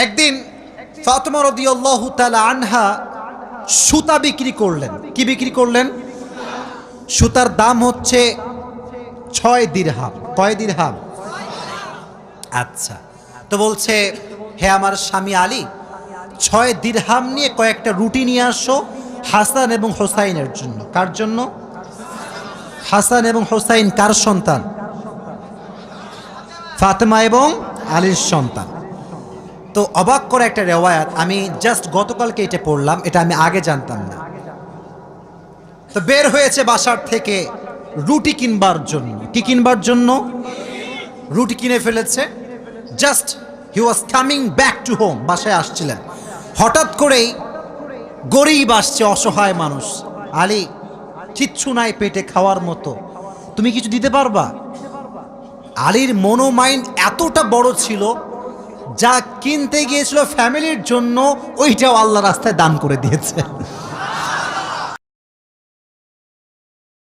একদিন ফাতেমা রাদিয়াল্লাহু তাআলা আনহা সুতা বিক্রি করলেন। কি বিক্রি করলেন? সুতার দাম হচ্ছে 6 দিরহাম। কয় দিরহাম? আচ্ছা, তো বলছে, হে আমার স্বামী আলী, 6 দিরহাম নিয়ে কয়েকটা রুটি নিয়ে আসো হাসান এবং হোসাইনের জন্য। কার জন্য? হাসান এবং হোসাইন কার সন্তান? ফাতেমা এবং আলীর সন্তান। তো অবাক করে একটা রেওয়ায়াত, আমি জাস্ট গতকালকে এটা পড়লাম, এটা আমি আগে জানতাম না। তো বের হয়েছে বাসার থেকে রুটি কিনবার জন্য। কি কিনবার জন্য? রুটি কিনে ফেলেছে। Just he was coming back to home, বাসায় আসছিলেন। হঠাৎ করেই গরিব আসছে, অসহায় মানুষ। আলী, কিচ্ছু নাই পেটে খাওয়ার মতো, তুমি কিছু দিতে পারবা? আলীর মনোমাইন্ড এতটা বড় ছিল, যা কিনতে গিয়েছিল ফ্যামিলির জন্য ওইটাও আল্লাহ রাস্তায় দান করে দিয়েছে।